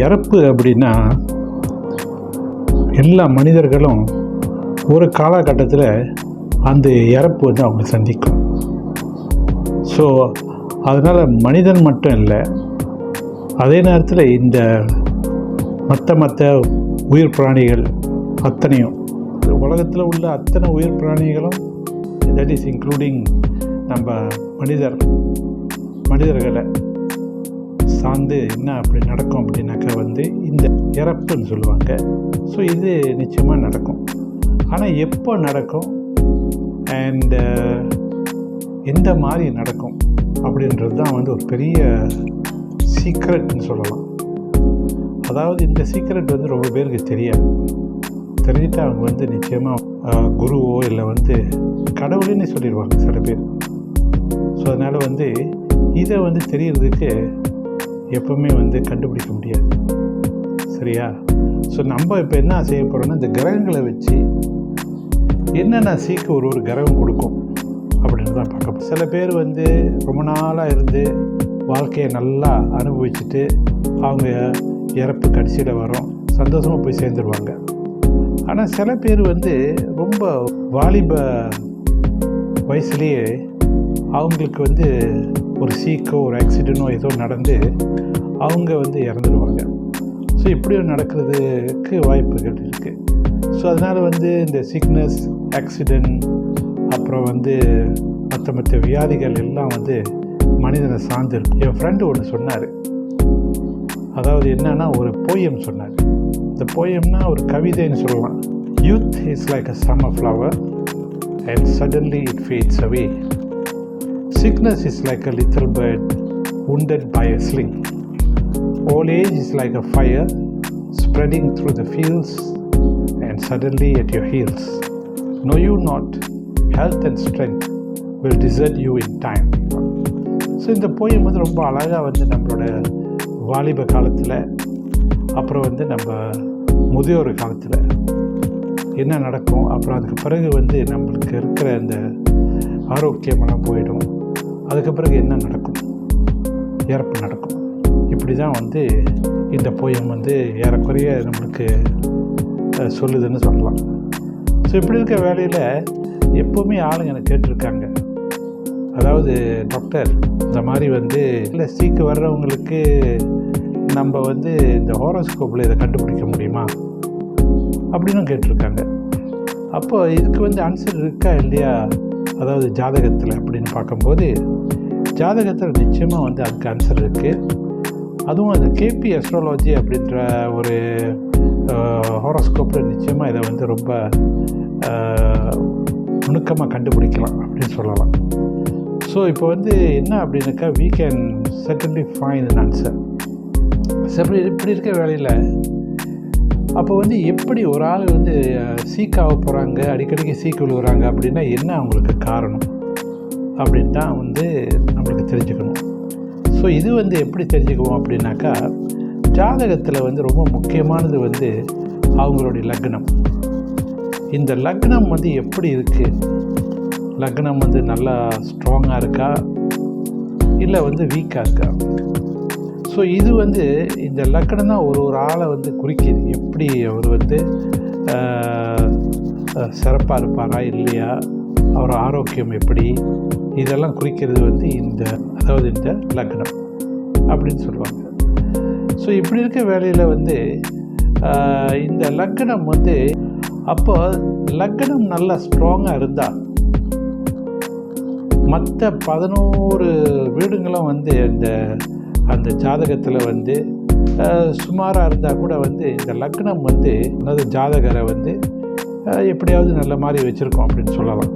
இறப்பு அப்படின்னா எல்லா மனிதர்களும் ஒரு காலகட்டத்தில் அந்த இறப்பு வந்து அவங்க சந்திக்கும். ஸோ அதனால் மனிதன் மட்டும் இல்லை, அதே நேரத்தில் இந்த மற்ற உயிர் பிராணிகள் அத்தனையும், உலகத்தில் உள்ள அத்தனை உயிர் பிராணிகளும், தட் இஸ் இன்க்ளூடிங் நம்ம மனிதர்களை சார்ந்து என்ன அப்படி நடக்கும் அப்படின்னாக்கா வந்து இந்த இறப்புன்னு சொல்லுவாங்க. ஸோ இது நிச்சயமாக நடக்கும். ஆனால் எப்போ நடக்கும் அண்ட் எந்த மாதிரி நடக்கும் அப்படின்றது தான் வந்து ஒரு பெரிய சீக்ரெட்னு சொல்லலாம். அதாவது இந்த சீக்ரெட் வந்து ரொம்ப பேருக்கு தெரியாது. தெரிஞ்சுட்டு அவங்க வந்து நிச்சயமாக குருவோ இல்லை வந்து கடவுளுன்னு சொல்லிடுவாங்க சில பேர். ஸோ அதனால் வந்து இதை வந்து தெரியறதுக்கு எப்பவுமே வந்து கண்டுபிடிக்க முடியாது. சரியா? ஸோ நம்ம இப்போ என்ன செய்ய போகிறோம்னா, இந்த கிரகங்களை வச்சு என்னென்ன சீக்கு ஒரு கிரகம் கொடுக்கும் அப்படின்னு தான் பார்க்க போகிறோம். சில பேர் வந்து ரொம்ப நாளாக இருந்து வாழ்க்கையை நல்லா அனுபவிச்சுட்டு அவங்க இறப்பு கடைசியில் வரும், சந்தோஷமாக போய் சேர்ந்துருவாங்க. ஆனால் சில பேர் வந்து ரொம்ப வாலிப வயசுலேயே அவங்களுக்கு வந்து ஒரு சீக்கோ ஒரு ஆக்சிடென்ட்டோ ஏதோ நடந்து அவங்க வந்து இறந்துடுவாங்க. ஸோ இப்படியும் நடக்கிறதுக்கு வாய்ப்புகள் இருக்குது. ஸோ அதனால் வந்து இந்த சிக்னஸ், ஆக்சிடென்ட், அப்புறம் வந்து மற்ற வியாதிகள் எல்லாம் வந்து மனிதனை சார்ந்திருக்கும். என் ஃப்ரெண்டு ஒன்று சொன்னார். அதாவது என்னன்னா, ஒரு போயம் சொன்னார். இந்த போயம்னா ஒரு கவிதைன்னு சொல்லலாம். Youth is like a summer flower and suddenly it fats away. Sickness is like a little bird wounded by a sling. Old age is like a fire spreading through the fields and suddenly at your heels. Know you not, health and strength will desert you in time. So இந்த poem வந்து ரொம்ப அழகாக வந்து நம்மளோட வாலிப காலத்தில், அப்புறம் வந்து நம்ம முதியோர் காலத்தில் என்ன நடக்கும், அப்புறம் அதுக்கு பிறகு வந்து நம்மளுக்கு இருக்கிற இந்த ஆரோக்கியமெல்லாம் போயிடும், அதுக்கு பிறகு என்ன நடக்கும், இறப்பு நடக்கும். இப்படி தான் வந்து இந்த போயம் வந்து ஏறக்குறைய நம்மளுக்கு சொல்லுதுன்னு சொல்லலாம். ஸோ இப்படி இருக்க வேலையில் எப்போவுமே ஆளுங்க எனக்கு கேட்டிருக்காங்க, அதாவது டாக்டர் இந்த மாதிரி வந்து இல்லை சீக்கு வர்றவங்களுக்கு நம்ம வந்து இந்த ஹோரோஸ்கோப்பில் இதை கண்டுபிடிக்க முடியுமா அப்படின்னு கேட்டிருக்காங்க. அப்போ இதுக்கு வந்து ஆன்சர் இருக்கா இல்லையா, அதாவது ஜாதகத்தில் அப்படின்னு பார்க்கும்போது ஜாதகத்தில் நிச்சயமாக வந்து அதுக்கு ஆன்சர் இருக்குது. அதுவும் அந்த கேபி அஸ்ட்ராலஜி அப்படின்ற ஒரு ஹாரோஸ்கோப்பில் நிச்சயமாக இதை வந்து ரொம்ப நுணுக்கமாக கண்டுபிடிக்கலாம் அப்படின்னு சொல்லலாம். ஸோ இப்போ வந்து என்ன அப்படின்னாக்கா, we can certainly find an answer. இப்படி இருக்க வேலையில் அப்போ வந்து எப்படி ஒரு ஆள் வந்து சீக்காக போகிறாங்க, அடிக்கடிக்கு சீக்கு விழுகிறாங்க அப்படின்னா என்ன அவங்களுக்கு காரணம் அப்படின்னு தான் வந்து நம்மளுக்கு தெரிஞ்சுக்கணும். ஸோ இது வந்து எப்படி தெரிஞ்சுக்குவோம் அப்படின்னாக்கா, ஜாதகத்தில் வந்து ரொம்ப முக்கியமானது வந்து அவங்களுடைய லக்னம். இந்த லக்னம் வந்து எப்படி இருக்குது, லக்னம் வந்து நல்லா ஸ்ட்ராங்காக இருக்கா இல்லை வந்து வீக்காக இருக்கா. ஸோ இது வந்து இந்த லக்னம் தான் ஒரு ஆளை வந்து குறிக்கிது. எப்படி அவர் வந்து சிறப்பாக இருப்பாரா இல்லையா, அவர் ஆரோக்கியம் எப்படி, இதெல்லாம் குறிக்கிறது வந்து இந்த லக்னம் அப்படின்னு சொல்லுவாங்க. ஸோ இப்படி இருக்க வேலையில் வந்து இந்த லக்னம் வந்து, அப்போ லக்னம் நல்லா ஸ்ட்ராங்காக இருந்தால் மற்ற 11 வீடுங்களும் வந்து அந்த ஜாதகத்தில் வந்து சுமாராக இருந்தால் கூட வந்து இந்த லக்னம் வந்து அதாவது ஜாதகரை வந்து எப்படியாவது நல்ல மாதிரி வச்சுருக்கோம் அப்படின்னு சொல்லலாம்.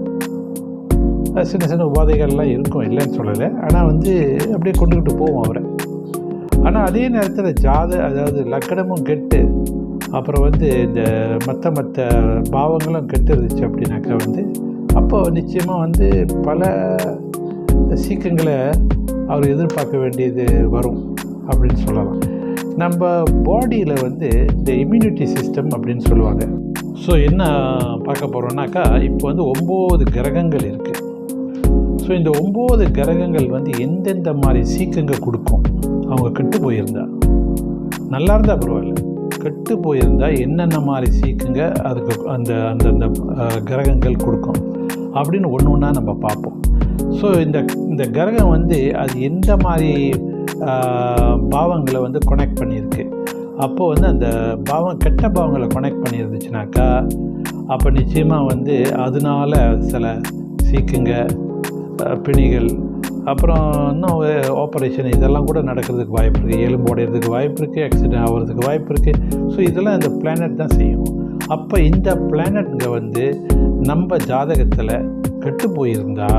சின்ன உபாதைகள்லாம் இருக்கும், இல்லைன்னு சொல்லலை. ஆனால் வந்து அப்படியே கொண்டுக்கிட்டு போவோம் அவரை. ஆனால் அதே நேரத்தில் அதாவது லக்னமும் கெட்டு, அப்புறம் வந்து இந்த மற்ற பாவங்களும் கெட்டு இருந்துச்சு அப்படின்னாக்கா வந்து அப்போ நிச்சயமாக வந்து பல சீக்கங்களை அவர் எதிர்பார்க்க வேண்டியது வரும் அப்படின்னு சொல்லலாம். நம்ம பாடியில் வந்து இந்த இம்யூனிட்டி சிஸ்டம் அப்படின்னு சொல்லுவாங்க. ஸோ என்ன பார்க்க போகிறோம்னாக்கா, இப்போ வந்து 9 கிரகங்கள் இருக்குது. ஸோ இந்த 9 கிரகங்கள் வந்து எந்தெந்த மாதிரி சீக்கங்க கொடுக்கும் அவங்க கெட்டு போயிருந்தா. நல்லா இருந்தால் பரவாயில்ல, கெட்டு போயிருந்தால் என்னென்ன மாதிரி சீக்குங்க அதுக்கு அந்த அந்த அந்த கிரகங்கள் கொடுக்கும் அப்படின்னு ஒன்று ஒன்றா நம்ம பார்ப்போம். ஸோ இந்த கிரகம் வந்து அது எந்த மாதிரி பாவங்களை வந்து கனெக்ட் பண்ணியிருக்கு, அப்போது வந்து அந்த கெட்ட பாவங்களை கனெக்ட் பண்ணியிருந்துச்சுனாக்கா அப்போ நிச்சயமாக வந்து அதனால சில சீக்குங்க, பிணிகள், அப்புறம் இன்னும் ஆப்ரேஷன் இதெல்லாம் கூட நடக்கிறதுக்கு வாய்ப்பு இருக்குது, எலும்பு உடையிறதுக்கு வாய்ப்பு இருக்குது, ஆக்சிடென்ட் ஆகிறதுக்கு வாய்ப்பு இருக்குது. ஸோ இதெல்லாம் இந்த பிளானட் தான் செய்யும். அப்போ இந்த பிளானட்டுங்க வந்து நம்ம ஜாதகத்தில் கெட்டு போயிருந்தா,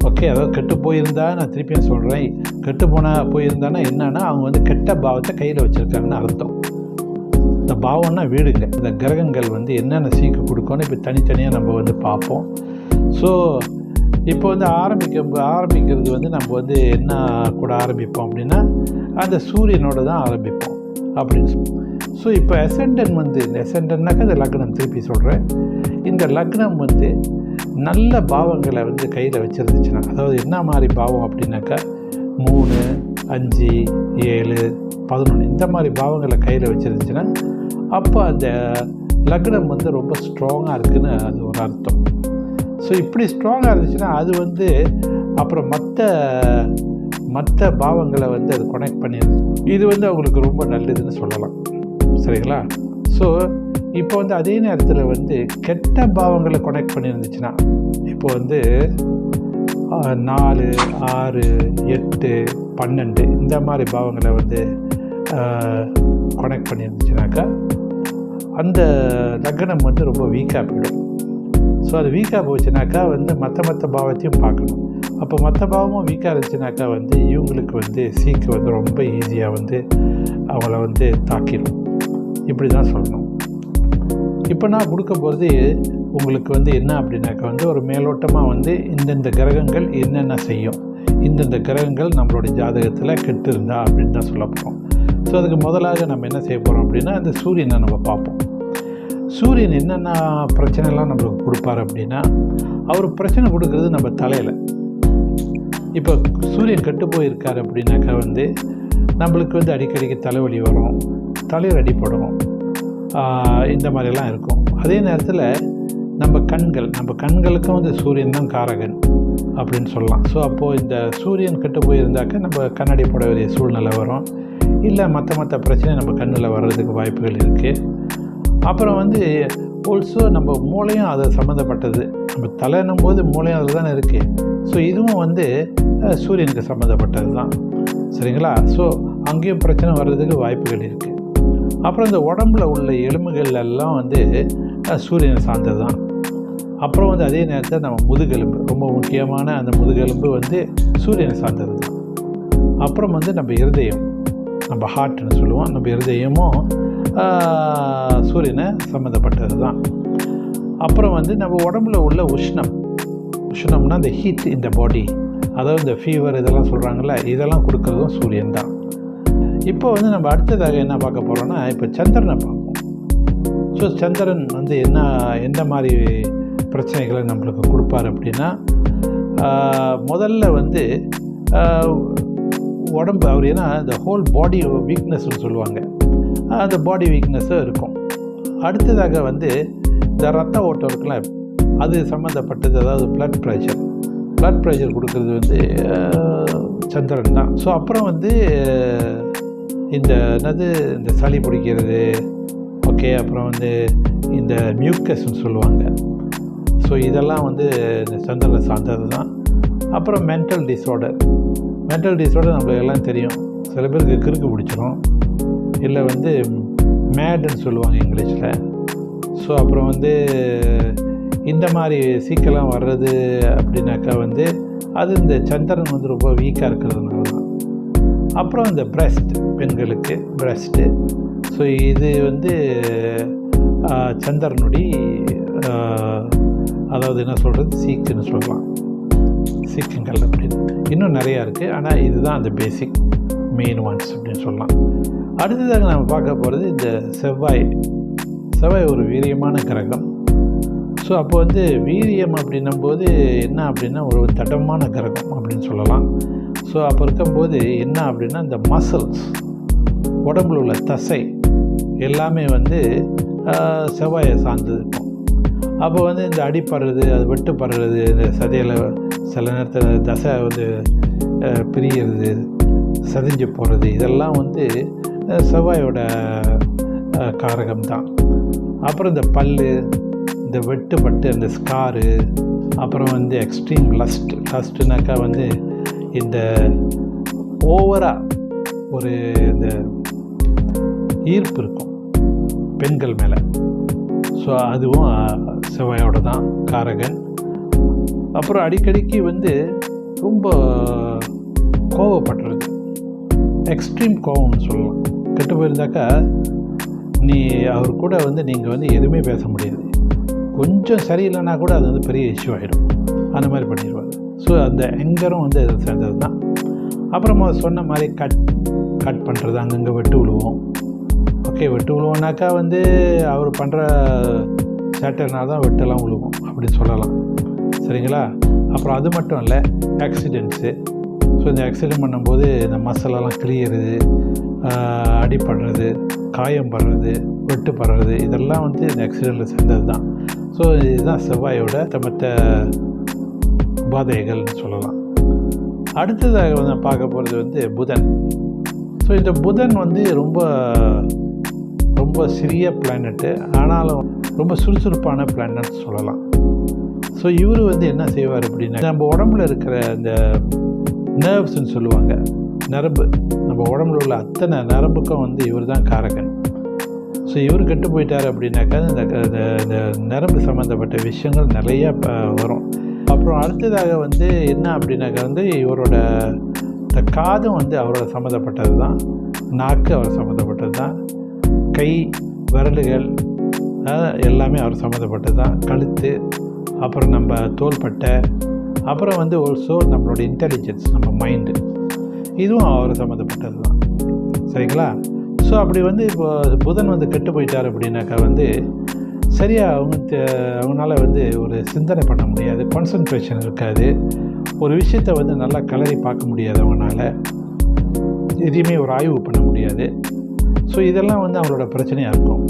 ஓகே, அதாவது கெட்டு போயிருந்தா, நான் திருப்பியும் சொல்கிறேன், கெட்டு போயிருந்தானா என்னன்னா அவங்க வந்து கெட்ட பாவத்தை கையில் வச்சுருக்காங்கன்னு அர்த்தம். இந்த பாவம்னா வீடுங்க, இந்த கிரகங்கள் வந்து என்னென்ன சீக்கு கொடுக்கணும் இப்போ தனித்தனியாக நம்ம வந்து பார்ப்போம். ஸோ இப்போ வந்து ஆரம்பிக்கிறது வந்து நம்ம வந்து என்ன கூட ஆரம்பிப்போம் அப்படின்னா அந்த சூரியனோட தான் ஆரம்பிப்போம் அப்படின்னு. ஸோ இப்போ அசெண்டன்ட் வந்து இந்த அசெண்டன்ட்னாக்கா இந்த லக்னம், திருப்பி சொல்கிறேன், இந்த லக்னம் வந்து நல்ல பாவங்களை வந்து கையில் வச்சுருந்துச்சுன்னா, அதாவது என்ன மாதிரி பாவம் அப்படின்னாக்கா 3, 5, 7, 11 இந்த மாதிரி பாவங்களை கையில் வச்சுருந்துச்சுன்னா அப்போ அந்த லக்னம் வந்து ரொம்ப ஸ்ட்ராங்காக இருக்குதுன்னு அது ஒரு அர்த்தம். ஸோ இப்படி ஸ்ட்ராங்காக இருந்துச்சுன்னா அது வந்து அப்புறம் மற்ற பாவங்களை வந்து அது கனெக்ட் பண்ணிடுது. இது வந்து அவங்களுக்கு ரொம்ப நல்லதுன்னு சொல்லலாம், சரிங்களா? ஸோ இப்போ வந்து அதே நேரத்தில் வந்து கெட்ட பாவங்களை கனெக்ட் பண்ணியிருந்துச்சுன்னா, இப்போ வந்து 4, 6, 8, 12 இந்த மாதிரி பாவங்களை வந்து கனெக்ட் பண்ணியிருந்துச்சுனாக்கா அந்த லக்னம் வந்து ரொம்ப வீக்காக போயிடும். ஸோ அது வீக்காக போச்சுனாக்கா வந்து மற்ற பாவத்தையும் பார்க்கணும். அப்போ மற்ற பாவமும் வீக்காக இருந்துச்சுனாக்கா வந்து இவங்களுக்கு வந்து சீக்கு வந்து ரொம்ப ஈஸியாக வந்து அவங்கள வந்து தாக்கிடும். இப்படி தான் சொல்லணும். இப்போ நான் கொடுக்க போகிறது உங்களுக்கு வந்து என்ன அப்படின்னாக்கா வந்து ஒரு மேலோட்டமாக வந்து இந்தந்த கிரகங்கள் என்னென்ன செய்யும், இந்தந்த கிரகங்கள் நம்மளுடைய ஜாதகத்தில் கெட்டு இருந்தா அப்படின்னு தான் சொல்ல போகிறோம். ஸோ அதுக்கு முதலாக நம்ம என்ன செய்ய போகிறோம் அப்படின்னா அந்த சூரியனை நம்ம பார்ப்போம். சூரியன் என்னென்ன பிரச்சனைலாம் நம்மளுக்கு கொடுப்பார் அப்படின்னா, அவர் பிரச்சனை கொடுக்குறது நம்ம தலையில். இப்போ சூரியன் கெட்டு போயிருக்கார் அப்படின்னாக்கா வந்து நம்மளுக்கு வந்து அடிக்கடிக்கு தலைவலி வரும், தலையில் அடிப்படும், இந்த மாதிரிலாம் இருக்கும். அதே நேரத்தில் நம்ம கண்களுக்கும் வந்து சூரியன் தான் காரகன் அப்படின்னு சொல்லலாம். ஸோ அப்போது இந்த சூரியன் கெட்டு போயிருந்தாக்க நம்ம கண்ணாடி போட வேண்டிய சூழ்நிலை வரும், இல்லை மற்ற பிரச்சனை நம்ம கண்ணில் வர்றதுக்கு வாய்ப்புகள் இருக்குது. அப்புறம் வந்து ஆல்சோ நம்ம மூளையும் அதை சம்மந்தப்பட்டது, நம்ம தலைன்னும் போது மூளையும் அதில் தானே இருக்குது. ஸோ இதுவும் வந்து சூரியனுக்கு சம்மந்தப்பட்டது தான், சரிங்களா? ஸோ அங்கேயும் பிரச்சனை வர்றதுக்கு வாய்ப்புகள் இருக்குது. அப்புறம் இந்த உடம்புல உள்ள எலும்புகள் எல்லாம் வந்து சூரியனை சார்ந்தது தான். அப்புறம் வந்து அதே நேரத்தில் நம்ம முதுகெலும்பு, ரொம்ப முக்கியமான அந்த முதுகெலும்பு வந்து சூரியனை சார்ந்தது தான். அப்புறம் வந்து நம்ம இருதயம், நம்ம ஹார்ட்னு சொல்லுவோம், நம்ம இருதயமும் சூரியனை சம்மந்தப்பட்டது தான். அப்புறம் வந்து நம்ம உடம்புல உள்ள உஷ்ணம்னா இந்த ஹீட் இந்த பாடி, அதாவது இந்த ஃபீவர் இதெல்லாம் சொல்கிறாங்கள்ல, இதெல்லாம் கொடுக்குறதும் சூரியன் தான். இப்போ வந்து நம்ம அடுத்ததாக என்ன பார்க்க போகிறோன்னா இப்போ சந்திரனை பார்ப்போம். ஸோ சந்திரன் வந்து எந்த மாதிரி பிரச்சனைகளை நம்மளுக்கு கொடுப்பார் அப்படின்னா, முதல்ல வந்து உடம்பு அவர் ஏன்னா இந்த ஹோல் பாடி வீக்னஸ்ன்னு சொல்லுவாங்க, அந்த பாடி வீக்னஸும் இருக்கும். அடுத்ததாக வந்து இந்த ரத்த ஓட்டம் இருக்குல்ல, அது சம்மந்தப்பட்டது, அதாவது ப்ளட் ப்ரெஷர் கொடுக்குறது வந்து சந்திரன் தான். ஸோ அப்புறம் வந்து இந்த சளி பிடிக்கிறது, ஓகே, அப்புறம் வந்து இந்த மியூக்கஸ்ன்னு சொல்லுவாங்க. ஸோ இதெல்லாம் வந்து இந்த சந்திரனை சார்ந்தது தான். அப்புறம் மென்டல் டிஸார்டர் நம்மளுக்கு எல்லாம் தெரியும், சில பேருக்கு கிறுக்கு பிடிச்சிரும், இல்லை வந்து மேடுன்னு சொல்லுவாங்க இங்கிலீஷில். ஸோ அப்புறம் வந்து இந்த மாதிரி சீக்கெல்லாம் வர்றது அப்படின்னாக்கா வந்து அது இந்த சந்திரன் வந்து ரொம்ப வீக்காக இருக்கிறதுனால தான். அப்புறம் இந்த பெண்களுக்கு பிரஸ்ட்டு, ஸோ இது வந்து சந்திரனுடைய அதாவது என்ன சொல்கிறது சீக்குன்னு சொல்லலாம், சீக்குங்கள் அப்படின்னு இன்னும் நிறையா இருக்குது. ஆனால் இதுதான் அந்த பேசிக் மெயின் ஒன்ஸ் அப்படின்னு சொல்லலாம். அடுத்ததாக நம்ம பார்க்க போகிறது இந்த செவ்வாய் ஒரு வீரியமான கிரகம். ஸோ அப்போ வந்து வீரியம் அப்படின்னும்போது என்ன அப்படின்னா ஒரு தடமான கிரகம் அப்படின்னு சொல்லலாம். ஸோ அப்போ இருக்கும்போது என்ன அப்படின்னா இந்த உடம்புல உள்ள தசை எல்லாமே வந்து செவ்வாயை சார்ந்து இருக்கும். அப்போ வந்து இந்த அடிப்படுறது, அது வெட்டுப்படுறது, இந்த சதையில் சில நேரத்தில் தசை வந்து பிரிகிறது, சதிஞ்சு போகிறது, இதெல்லாம் வந்து செவ்வாயோட காரகம்தான். அப்புறம் இந்த பல், இந்த வெட்டுப்பட்டு அந்த ஸ்காரு, அப்புறம் வந்து எக்ஸ்ட்ரீம் லஸ்ட்னாக்கா வந்து இந்த ஓவராக ஒரு இந்த ஈர்ப்பு இருக்கும் பெண்கள் மேலே. ஸோ அதுவும் செவ்வாயோட தான் காரகன். அப்புறம் அடிக்கடிக்கு வந்து ரொம்ப கோவப்படுறது, எக்ஸ்ட்ரீம் கோவம்னு சொல்லலாம். கெட்டு போயிருந்தாக்கா அவர் கூட வந்து நீங்கள் வந்து எதுவுமே பேச முடியாது. கொஞ்சம் சரியில்லைன்னா கூட அது வந்து பெரிய இஷ்யூ ஆகிடும். அந்த மாதிரி பண்ணிடுவார். ஸோ அந்த எங்கரும் வந்து அதை சேர்ந்தது தான். அப்புறமா சொன்ன மாதிரி கட் பண்ணுறது, அங்கங்கே வெட்டு விழுவோம். ஓகே, வெட்டு விழுவோம்னாக்கா வந்து அவர் பண்ணுற சேட்டைனால தான் வெட்டெல்லாம் விழுவோம் அப்படின்னு சொல்லலாம். சரிங்களா? அப்புறம் அது மட்டும் இல்லை, ஆக்சிடெண்ட்ஸு. ஸோ இந்த ஆக்சிடெண்ட் பண்ணும்போது இந்த மசிலெல்லாம் கிளியறது, அடிப்படுறது, காயம் படுறது, வெட்டு படுறது, இதெல்லாம் வந்து இந்த ஆக்சிடெண்ட்டில் சேர்ந்தது தான். ஸோ இதுதான் செவ்வாயோட மற்ற உபாதைகள்னு சொல்லலாம். அடுத்ததாக வந்து பார்க்க போகிறது வந்து புதன். ஸோ இந்த புதன் வந்து ரொம்ப ரொம்ப சிறிய பிளானட்டு, ஆனாலும் ரொம்ப சுறுசுறுப்பான பிளானட் சொல்லலாம். ஸோ இவர் வந்து என்ன செய்வார் அப்படின்னா, நம்ம உடம்புல இருக்கிற இந்த நர்வ்ஸ்ன்னு சொல்லுவாங்க, நரம்பு, நம்ம உடம்புல உள்ள அத்தனை நரம்புக்கும் வந்து இவர் தான் காரகன். ஸோ இவர் கெட்டு போயிட்டார் அப்படின்னாக்கா இந்த நரம்பு சம்மந்தப்பட்ட விஷயங்கள் நிறைய வரும். அப்புறம் அடுத்ததாக வந்து என்ன அப்படின்னாக்கா வந்து இவரோட இந்த காதும் வந்து அவரோட சம்மந்தப்பட்டது தான், நாக்கு அவர் சம்மந்தப்பட்டது தான், கை விரலுகள் எல்லாமே அவர் சம்மந்தப்பட்டது தான், கழுத்து, அப்புறம் நம்ம தோள்பட்டை, அப்புறம் வந்து ஆல்சோ நம்மளோட இன்டெலிஜென்ஸ், நம்ம மைண்டு, இதுவும் அவர் சம்மந்தப்பட்டது தான். சரிங்களா? ஸோ அப்படி வந்து இப்போ புதன் வந்து கெட்டு போயிட்டார் அப்படின்னாக்கா வந்து சரியாக அவங்களால வந்து ஒரு சிந்தனை பண்ண முடியாது, கான்சன்ட்ரேஷன் இருக்காது, ஒரு விஷயத்தை வந்து நல்லா கலரி பார்க்க முடியாது, அவங்களால எதையுமே ஒரு ஆய்வு பண்ண முடியாது. ஸோ இதெல்லாம் வந்து அவங்களோட பிரச்சனையாக இருக்கும்.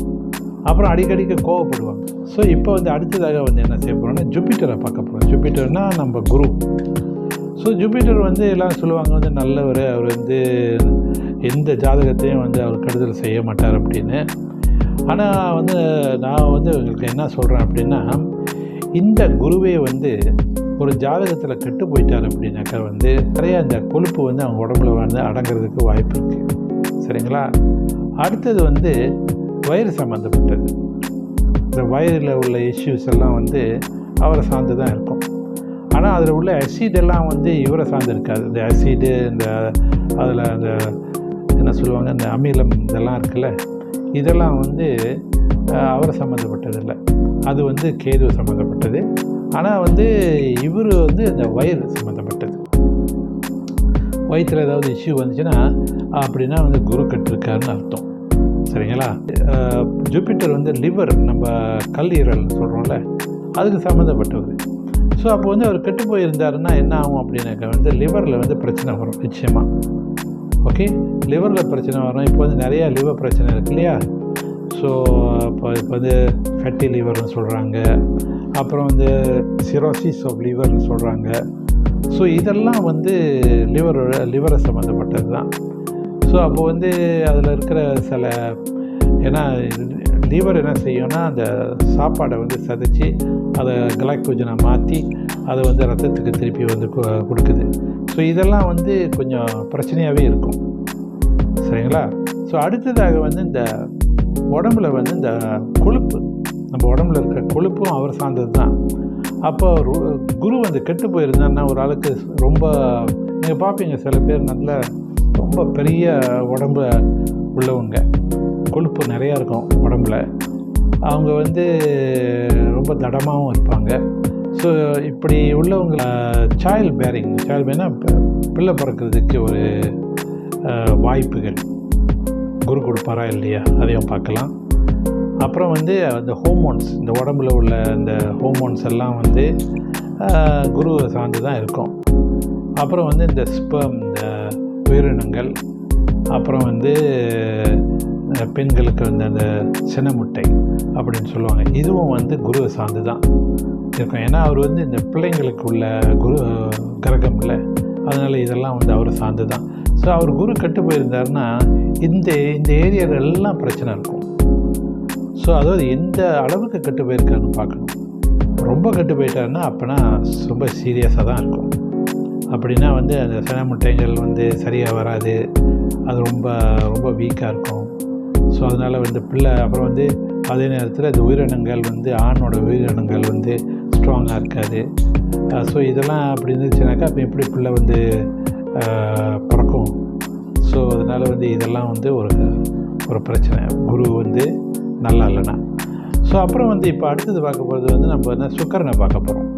அப்புறம் அடிக்கடிக்கு கோவப்படுவாங்க. ஸோ இப்போ வந்து அடுத்ததாக வந்து என்ன செய்ய போகிறோம்னா ஜூபிட்டரை பார்க்க போகிறோம். ஜூபிட்டர்னால் நம்ம குரு. ஸோ ஜூபிட்டர் வந்து எல்லாம் சொல்லுவாங்க வந்து நல்லவர், அவர் வந்து எந்த ஜாதகத்தையும் வந்து அவர் கெடுதல் செய்ய மாட்டார் அப்படின்னு. ஆனால் வந்து நான் வந்து உங்களுக்கு என்ன சொல்கிறேன் அப்படின்னா, இந்த குருவே வந்து ஒரு ஜாதகத்தில் கெட்டு போயிட்டார் அப்படின்னாக்கா வந்து நிறையா இந்த கொழுப்பு வந்து அவங்க உடம்புல வந்து அடங்கிறதுக்கு வாய்ப்பு இருக்குது. சரிங்களா? அடுத்தது வந்து வயிறு சம்மந்தப்பட்டது. இந்த வயிறில் உள்ள இஷ்யூஸ் எல்லாம் வந்து அவரை சார்ந்து தான் இருக்கும். ஆனால் அதில் உள்ள ஆசிடெல்லாம் வந்து இவரை சார்ந்து இருக்காது. இந்த ஆசிடு, இந்த அதில் அந்த என்ன சொல்லுவாங்க, இந்த அமிலம் இதெல்லாம் இருக்குல்ல, இதெல்லாம் வந்து அவரை சம்மந்தப்பட்டது இல்லை, அது வந்து கேது சம்மந்தப்பட்டது. ஆனால் வந்து இவர் வந்து இந்த வயிறு சம்மந்தப்பட்டது. வயிற்றில் ஏதாவது இஷ்யூ வந்துச்சுன்னா அப்படின்னா வந்து குரு கட்டிருக்காருன்னு அர்த்தம். சரிங்களா? ஜூபிட்டர் வந்து லிவர், நம்ம கல்லீரல் சொல்கிறோம்ல, அதுக்கு சம்மந்தப்பட்டவர். ஸோ அப்போ வந்து அவர் கெட்டு போயிருந்தாருன்னா என்ன ஆகும் அப்படின்னாக்கா வந்து லிவரில் வந்து பிரச்சனை வரும் நிச்சயமாக. ஓகே, லிவரில் பிரச்சனை வரும். இப்போ வந்து நிறையா லிவர் பிரச்சனை இருக்கு இல்லையா? ஸோ இப்போ வந்து ஃபேட்டி லிவர்னு சொல்கிறாங்க, அப்புறம் வந்து சிரோசிஸ் ஆஃப் லிவர்னு சொல்கிறாங்க. ஸோ இதெல்லாம் வந்து லிவரை சம்மந்தப்பட்டது தான். ஸோ அப்போ வந்து அதில் இருக்கிற சில, ஏன்னா லிவர் என்ன செய்யும்னா அந்த சாப்பாடை வந்து சதைச்சி அதை கிளைக்கோஜனை மாற்றி அதை வந்து ரத்தத்துக்கு திருப்பி வந்து கொடுக்குது. ஸோ இதெல்லாம் வந்து கொஞ்சம் பிரச்சனையாகவே இருக்கும். சரிங்களா? ஸோ அடுத்ததாக வந்து இந்த உடம்புல வந்து இந்த கொழுப்பு, நம்ம உடம்புல இருக்கிற கொழுப்பும் அவர் சார்ந்தது தான். அப்போ குரு வந்து கெட்டு போயிருந்தான்னா ஒரு ஆளுக்கு ரொம்ப, நீங்கள் பார்ப்பீங்க சில பேர் நல்ல ரொம்ப பெரிய உடம்பு உள்ளவங்க, கொழுப்பு நிறையா இருக்கும் உடம்புல, அவங்க வந்து ரொம்ப தடமாகவும் இருப்பாங்க. ஸோ இப்படி உள்ளவங்க சைல்ட் பேரிங்னா பிள்ளை பிறக்கிறதுக்கு ஒரு வாய்ப்புகள் குரு கொடுப்பாரா இல்லையா, அதையும் பார்க்கலாம். அப்புறம் வந்து அந்த ஹோமோன்ஸ், இந்த உடம்புல உள்ள இந்த ஹோமோன்ஸ் எல்லாம் வந்து குரு சார்ந்து தான் இருக்கும். அப்புறம் வந்து இந்த ஸ்பெர்ம், இந்த உயிரினங்கள், அப்புறம் வந்து பெண்களுக்கு வந்து அந்த சினமுட்டை அப்படின்னு சொல்லுவாங்க. இதுவும் வந்து குருவை சார்ந்து தான் இருக்கும். ஏன்னா அவர் வந்து இந்த பிள்ளைங்களுக்கு உள்ள குரு கிரகம் இல்லை, அதனால் இதெல்லாம் வந்து அவர் சார்ந்து தான். ஸோ அவர் குரு கெட்டு போயிருந்தாருன்னா இந்த ஏரியாவில் எல்லாம் பிரச்சனை இருக்கும். ஸோ அதாவது எந்த அளவுக்கு கெட்டு போயிருக்காருன்னு பார்க்கணும். ரொம்ப கெட்டு போயிட்டாருன்னா அப்போனா ரொம்ப சீரியஸாக தான் இருக்கும். அப்படின்னா வந்து அந்த சினமுட்டைகள் வந்து சரியாக வராது, அது ரொம்ப ரொம்ப வீக்காக இருக்கும். ஸோ அதனால் வந்து பிள்ளை அப்புறம் வந்து அதே நேரத்தில் இந்த உயிரினங்கள் வந்து ஆணோட உயிரினங்கள் வந்து ஸ்ட்ராங்காக இருக்காது. ஸோ இதெல்லாம் அப்படி இருந்துச்சுனாக்கா அப்போ எப்படி பிள்ளை வந்து பிறக்கும்? ஸோ அதனால் வந்து இதெல்லாம் வந்து ஒரு பிரச்சனை, குரு வந்து நல்லா இல்லைன்னா. ஸோ அப்புறம் வந்து இப்போ அடுத்தது பார்க்க போகிறது வந்து நம்ம என்ன சுக்கிரனை பார்க்க போகிறோம்.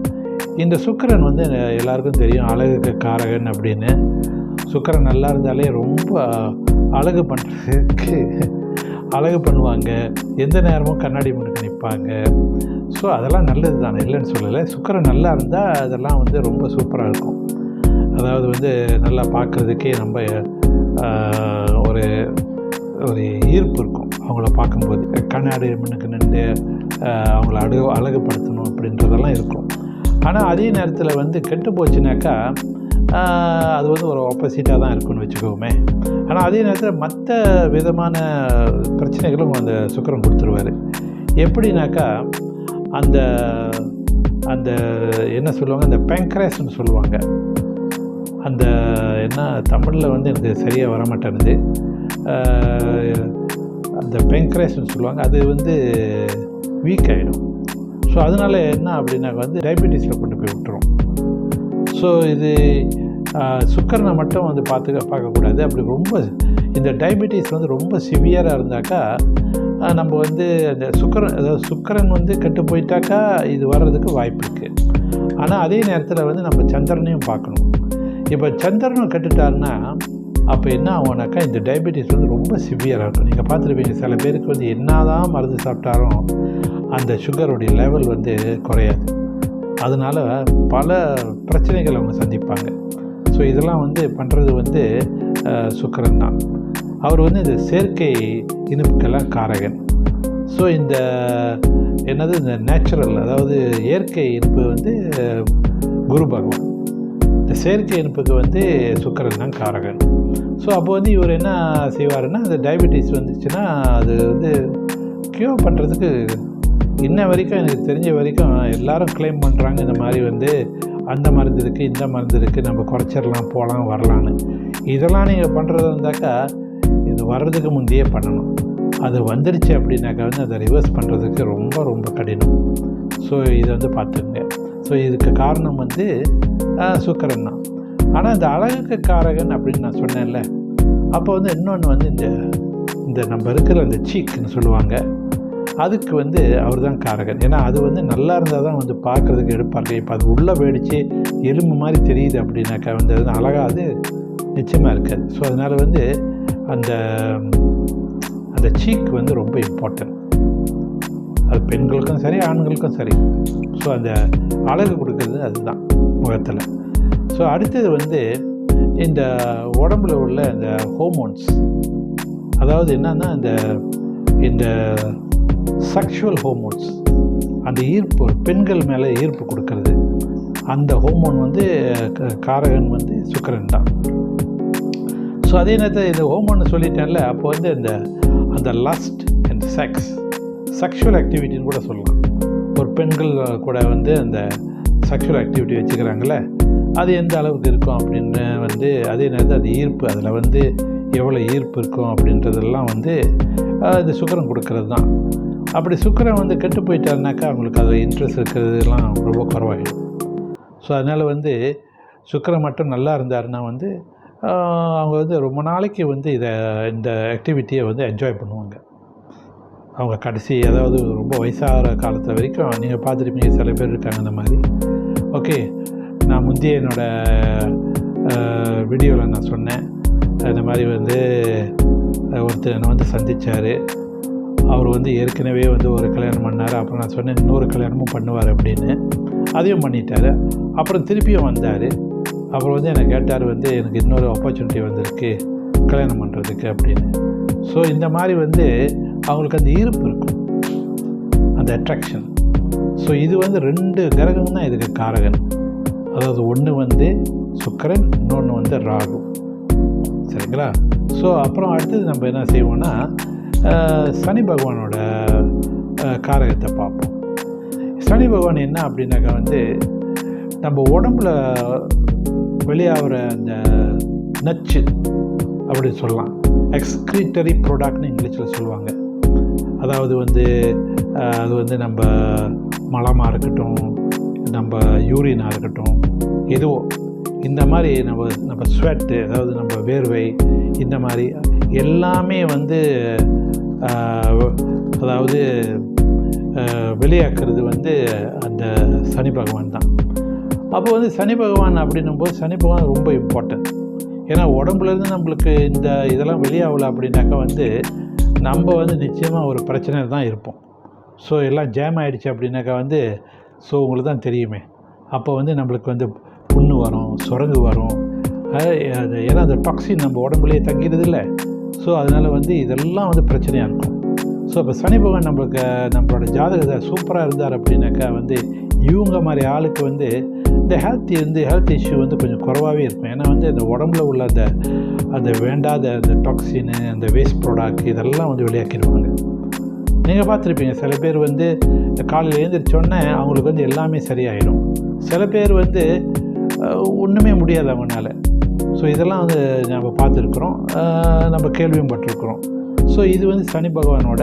இந்த சுக்கிரன் வந்து எல்லாருக்கும் தெரியும் அழகுக்கு காரகன் அப்படின்னு. சுக்கிரன் நல்லா இருந்தாலே ரொம்ப அழகு பண்ணுறதுக்கு அழகு பண்ணுவாங்க, எந்த நேரமும் கண்ணாடி முன்னுக்கு நிற்பாங்க. ஸோ அதெல்லாம் நல்லது தானே, இல்லைன்னு சொல்லலை. சுக்கிரன் நல்லா இருந்தால் அதெல்லாம் வந்து ரொம்ப சூப்பராக இருக்கும். அதாவது வந்து நல்லா பார்க்குறதுக்கே நம்ம ஒரு ஒரு ஈர்ப்பு இருக்கும் அவங்கள பார்க்கும்போது. கண்ணாடி முன்னுக்கு நின்று அவங்கள அழகுபடுத்தணும் அப்படின்றதெல்லாம் இருக்கும். ஆனால் அதே நேரத்தில் வந்து கெட்டு போச்சுனாக்கா அது வந்து ஒரு ஆப்போசிட்டாக தான் இருக்குன்னு வச்சுக்கோமே. ஆனால் அதே நேரத்தில் மற்ற விதமான பிரச்சனைகளும் அந்த சுக்கிரன் கொடுத்துருவார். எப்படின்னாக்கா அந்த அந்த என்ன சொல்லுவாங்க, அந்த பேங்க்ரேஸ்ன்னு சொல்லுவாங்க. அந்த என்ன தமிழில் வந்து எனக்கு சரியாக வரமாட்டேனுது. அந்த பேங்க்ரேஸ்ன்னு சொல்லுவாங்க, அது வந்து வீக் ஆகிடும். ஸோ அதனால் என்ன அப்படின்னாக்க வந்து டயபெட்டிஸில் கொண்டு போய் விட்டுரும். ஸோ இது சுக்கரனை மட்டும் வந்து பார்க்கக்கூடாது. அப்படி ரொம்ப இந்த டயபெட்டிஸ் வந்து ரொம்ப சிவியராக இருந்தாக்கா நம்ம வந்து அந்த சுக்கரன் வந்து கெட்டு போயிட்டாக்கா இது வர்றதுக்கு வாய்ப்பு இருக்குது. ஆனால் அதே நேரத்தில் வந்து நம்ம சந்திரனையும் பார்க்கணும். இப்போ சந்திரனும் கெட்டுட்டாருன்னா அப்போ என்ன ஆகும்னாக்கா இந்த டயபெட்டிஸ் வந்து ரொம்ப சிவியராக இருக்கும். நீங்கள் பார்த்துருப்பீங்க, சில பேருக்கு வந்து என்ன தான் மருந்து சாப்பிட்டாலும் அந்த சுகருடைய லெவல் வந்து குறையாது. அதனால் பல பிரச்சனைகள் அவங்க சந்திப்பாங்க. ஸோ இதெல்லாம் வந்து பண்ணுறது வந்து சுக்கிரன் தான். அவர் வந்து இந்த செயற்கை இனிப்புக்கெல்லாம் காரகன். ஸோ இந்த என்னது இந்த நேச்சுரல், அதாவது இயற்கை இனிப்பு வந்து குரு பகவான், இந்த செயற்கை இனிப்புக்கு வந்து சுக்கிரன் தான் காரகன். ஸோ அப்போ வந்து இவர் என்ன செய்வாருன்னா, அந்த டயபெட்டிஸ் வந்துச்சுன்னா அது வந்து க்யூர் பண்ணுறதுக்கு இன்ன வரைக்கும் எனக்கு தெரிஞ்ச வரைக்கும் எல்லோரும் கிளைம் பண்ணுறாங்க, இந்த மாதிரி வந்து அந்த மருந்து இருக்குது, இந்த மருந்து இருக்குது, நம்ம குறைச்சிடலாம், போகலாம், வரலான்னு. இதெல்லாம் நீங்கள் பண்ணுறது இருந்தாக்கா இது வர்றதுக்கு முந்தையே பண்ணணும். அது வந்துடுச்சு அப்படின்னாக்கா வந்து அதை ரிவர்ஸ் பண்ணுறதுக்கு ரொம்ப ரொம்ப கடினம். ஸோ இதை வந்து பார்த்துங்க. ஸோ இதுக்கு காரணம் வந்து சுக்கிரன் தான். ஆனால் இந்த அழகுக்கு காரகன் அப்படின்னு நான் சொன்னேன்ல, அப்போ வந்து இன்னொன்று வந்து இந்த நம்ம இருக்கிற அந்த சீக்குன்னு சொல்லுவாங்க, அதுக்கு வந்து அவர் தான் காரகன். ஏன்னா அது வந்து நல்லா இருந்தால் தான் வந்து பார்க்குறதுக்கு எடுப்பாங்க. இப்போ அது உள்ளே வேடிச்சு எலும்பு மாதிரி தெரியுது அப்படின்னாக்கா வந்து அது அழகாக அது நிச்சயமாக இருக்காது. ஸோ அதனால் வந்து அந்த அந்த சீக் வந்து ரொம்ப இம்பார்ட்டன்ட். அது பெண்களுக்கும் சரி, ஆண்களுக்கும் சரி. ஸோ அந்த அழகு கொடுக்கறது அதுதான் முகத்தில். ஸோ அடுத்தது வந்து இந்த உடம்புல உள்ள இந்த ஹோமோன்ஸ், அதாவது என்னன்னா இந்த செக்ஷுவல் ஹோமோன்ஸ், அந்த ஈர்ப்பு, பெண்கள் மேலே ஈர்ப்பு கொடுக்கறது, அந்த ஹோமோன் வந்து காரகன் வந்து சுக்கிரன் தான். ஸோ அதே நேரத்தில் இந்த ஹோமோன்னு சொல்லிட்டேன்ல, அப்போ வந்து அந்த லஸ்ட் அண்ட் செக்ஷுவல் ஆக்டிவிட்டின்னு கூட சொல்லலாம். ஒரு பெண்கள் கூட வந்து அந்த செக்ஷுவல் ஆக்டிவிட்டி வச்சுக்கிறாங்களே, அது எந்த அளவுக்கு இருக்கும் அப்படின்னு வந்து அதே நேரத்தில் அது ஈர்ப்பு, அதில் வந்து எவ்வளோ ஈர்ப்பு இருக்கும் அப்படின்றதெல்லாம் வந்து இந்த சுக்கிரன் கொடுக்கறது தான். அப்படி சுக்கிரன் வந்து கெட்டு போயிட்டாருனாக்கா அவங்களுக்கு அதில் இன்ட்ரெஸ்ட் இருக்கிறதுலாம் ரொம்ப குறவாகிடும். ஸோ அதனால் வந்து சுக்கிரன் மட்டும் நல்லா இருந்தாருன்னா வந்து அவங்க வந்து ரொம்ப நாளைக்கு வந்து இந்த ஆக்டிவிட்டியை வந்து என்ஜாய் பண்ணுவாங்க. அவங்க கடைசி, அதாவது ரொம்ப வயசாகிற காலத்தில் வரைக்கும் நீங்கள் பார்த்துருப்பீங்க, சில பேர் இருக்காங்க அந்த மாதிரி. ஓகே, நான் முந்தைய என்னோடய வீடியோவில் நான் சொன்னேன், இந்த மாதிரி வந்து ஒருத்தர் என்னை வந்து சந்தித்தார். அவர் வந்து ஏற்கனவே வந்து ஒரு கல்யாணம் பண்ணார். அப்புறம் நான் சொன்னேன் இன்னொரு கல்யாணமும் பண்ணுவார் அப்படின்னு. அதையும் பண்ணிட்டார். அப்புறம் திருப்பியும் வந்தார். அப்புறம் வந்து என்னை கேட்டார், வந்து எனக்கு இன்னொரு ஆப்பர்ச்சுனிட்டி வந்திருக்கு, கல்யாணம் பண்ணுறதுக்கு அப்படின்னு. ஸோ இந்த மாதிரி வந்து அவங்களுக்கு அந்த ஈர்ப்பு இருக்கும், அந்த அட்ராக்ஷன். ஸோ இது வந்து 2 கிரகம் தான் இதுக்கு காரகன். அதாவது ஒன்று வந்து சுக்கிரன், இன்னொன்று வந்து ராகு. சரிங்களா? ஸோ அப்புறம் அடுத்தது நம்ம என்ன செய்வோம்னா சனி பகவானோட காரகத்தை பார்ப்போம். சனி பகவான் என்ன அப்படின்னாக்கா வந்து நம்ம உடம்புல வெளியாகிற அந்த நச்சு அப்படின்னு சொல்லலாம், எக்ஸ்க்ரீட்டரி ப்ராடக்ட்னு இங்கிலீஷில் சொல்லுவாங்க. அதாவது வந்து அது வந்து நம்ம மலமாக இருக்கட்டும், நம்ம யூரினாக இருக்கட்டும், எதுவோ இந்த மாதிரி நம்ம ஸ்வெட்டு, அதாவது நம்ம வேர்வை, இந்த மாதிரி எல்லாமே வந்து அதாவது வெளியாக்குறது வந்து அந்த சனி பகவான் தான். அப்போ வந்து சனி பகவான் அப்படின்னும்போது சனி பகவான் ரொம்ப இம்பார்ட்டன்ட். ஏன்னா உடம்புலேருந்து நம்மளுக்கு இந்த இதெல்லாம் வெளியாகலை அப்படின்னாக்கா வந்து நம்ம வந்து நிச்சயமாக ஒரு பிரச்சனை தான் இருப்போம். ஸோ எல்லாம் ஜாம் ஆகிடுச்சு அப்படின்னாக்கா வந்து ஸோ உங்களுக்கு தான் தெரியுமே, அப்போ வந்து நம்மளுக்கு வந்து புண்ணு வரும், சுரங்கு வரும். ஏன்னா அந்த டாக்ஸின் நம்ம உடம்புலேயே தங்கிடுது இல்லை. ஸோ அதனால் வந்து இதெல்லாம் வந்து பிரச்சனையாக இருக்கும். ஸோ இப்போ சனி பகவான் நம்மளோட ஜாதகத்தை சூப்பராக இருந்தார் அப்படின்னாக்கா வந்து இவங்க மாதிரி ஆளுக்கு வந்து இந்த ஹெல்த் இஷ்யூ வந்து கொஞ்சம் குறைவாகவே இருக்கும். ஏன்னா வந்து இந்த உடம்புல உள்ள அந்த வேண்டாத அந்த டாக்ஸினு, அந்த வேஸ்ட் ப்ராடக்ட் இதெல்லாம் வந்து வெளியாக்கிடுவாங்க. நீங்கள் பார்த்துருப்பீங்க, சில பேர் வந்து காலையில் எழுந்திரிச்சோடனே அவங்களுக்கு வந்து எல்லாமே சரியாயிடும். சில பேர் வந்து ஒன்றுமே முடியாது அவங்களால. ஸோ இதெல்லாம் வந்து நம்ம பார்த்துருக்குறோம், நம்ம கேள்வியும் பட்டிருக்கிறோம். ஸோ இது வந்து சனி பகவானோட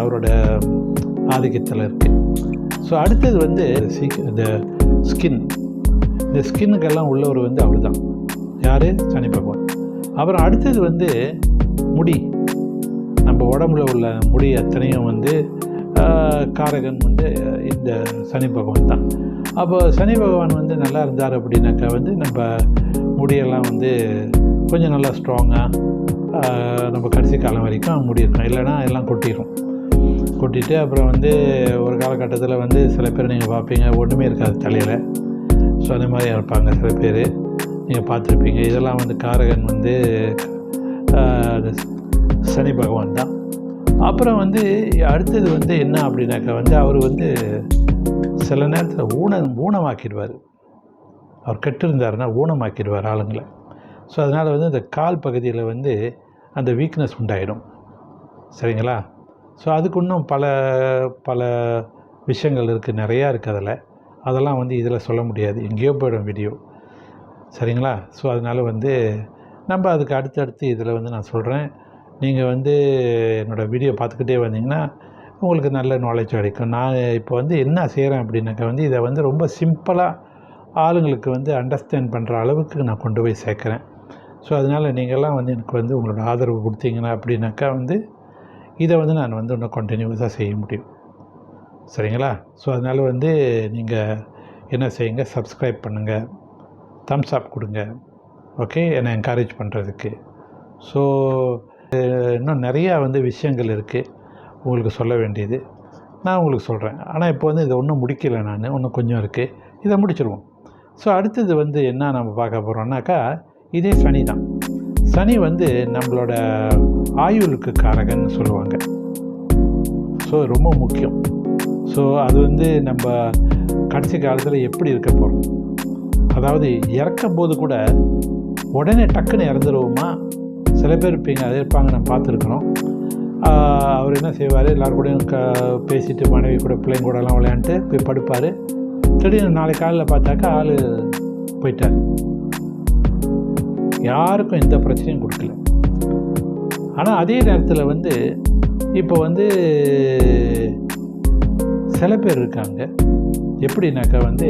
அவரோட ஆதிக்கத்தில் இருக்குது. ஸோ அடுத்தது வந்து இந்த ஸ்கின்னுக்கெல்லாம் உள்ளவர் வந்து அவர் தான். யார்? சனி பகவான். அப்புறம் அடுத்தது வந்து முடி. நம்ம உடம்புல உள்ள முடி அத்தனையும் வந்து காரகன் வந்து இந்த சனி பகவான் தான். அப்போ சனி பகவான் வந்து நல்லா இருந்தார் அப்படின்னாக்கா வந்து நம்ம முடியெல்லாம் வந்து கொஞ்சம் நல்லா ஸ்ட்ராங்காக நம்ம கடைசி காலம் வரைக்கும் முடி இருக்கும். இல்லைன்னா எல்லாம் கொட்டிட்டு அப்புறம் வந்து ஒரு காலகட்டத்தில் வந்து சில பேர் நீங்கள் பார்ப்பீங்க ஒன்றுமே இருக்காது தலையில். ஸோ அந்த மாதிரி இருப்பாங்க சில பேர், நீங்கள் பார்த்துருப்பீங்க. இதெல்லாம் வந்து காரகன் வந்து சனி பகவான் தான். அப்புறம் வந்து அடுத்தது வந்து என்ன அப்படின்னாக்கா வந்து அவர் வந்து சில நேரத்தில் ஊனமாக்கிடுவார். அவர் கெட்டிருந்தாருன்னா ஊனமாக்கிடுவார் ஆளுங்களை. ஸோ அதனால் வந்து இந்த கால் பகுதியில் வந்து அந்த வீக்னஸ் உண்டாயிடும். சரிங்களா? ஸோ அதுக்கு இன்னும் பல விஷயங்கள் இருக்குது, நிறையா இருக்குது. அதெல்லாம் வந்து இதில் சொல்ல முடியாது, எங்கேயோ போய்டும் வீடியோ. சரிங்களா? ஸோ அதனால் வந்து நம்ம அதுக்கு அடுத்தடுத்து இதில் வந்து நான் சொல்கிறேன். நீங்கள் வந்து என்னோடய வீடியோ பார்த்துக்கிட்டே வந்தீங்கன்னா உங்களுக்கு நல்ல நாலேஜ் கிடைக்கும். நான் இப்போ வந்து என்ன செய்கிறேன் அப்படின்னாக்கா வந்து இதை வந்து ரொம்ப சிம்பிளாக ஆளுங்களுக்கு வந்து அண்டர்ஸ்டாண்ட் பண்ணுற அளவுக்கு நான் கொண்டு போய் சேர்க்குறேன். ஸோ அதனால் நீங்கள்லாம் வந்து எனக்கு வந்து உங்களோட ஆதரவு கொடுத்தீங்கன்னா அப்படின்னாக்கா வந்து இதை வந்து நான் வந்து இன்னும் கண்டினியூஸாக செய்ய முடியும். சரிங்களா? ஸோ அதனால் வந்து நீங்கள் என்ன செய்யுங்க, சப்ஸ்கிரைப் பண்ணுங்கள், தம்ஸ் அப் கொடுங்க. ஓகே, என்னை என்கரேஜ் பண்ணுறதுக்கு. ஸோ இன்னும் நிறையா வந்து விஷயங்கள் இருக்குது உங்களுக்கு சொல்ல வேண்டியது, நான் உங்களுக்கு சொல்கிறேன். ஆனால் இப்போ வந்து இதை ஒன்றும் முடிக்கலை, நான் இன்னும் கொஞ்சம் இருக்குது, இதை முடிச்சிடுவோம். ஸோ அடுத்தது வந்து என்ன நம்ம பார்க்க போகிறோம்னாக்கா இதே சனி தான். சனி வந்து நம்மளோட ஆயுளுக்கு காரகன்னு சொல்லுவாங்க. ஸோ ரொம்ப முக்கியம். ஸோ அது வந்து நம்ம கடைசி காலத்தில் எப்படி இருக்க போகிறோம், அதாவது இறக்கும் போது கூட உடனே டக்குன்னு இறந்துருவோமா? சில பேர் இருப்பாங்க, நான் பார்த்துருக்குறோம். அவர் என்ன செய்வார், எல்லோரும் கூடயும் பேசிட்டு மனைவி கூட பிள்ளைங்க கூடலாம் விளையாண்டுட்டு போய் படுப்பார். திடீர்னு நாளைக்கு காலையில் பார்த்தாக்கா ஆள் போயிட்டார். யாருக்கும் எந்த பிரச்சனையும் கொடுக்கல. ஆனால் அதே நேரத்தில் வந்து இப்போ வந்து சில பேர் இருக்காங்க, எப்படின்னாக்கா வந்து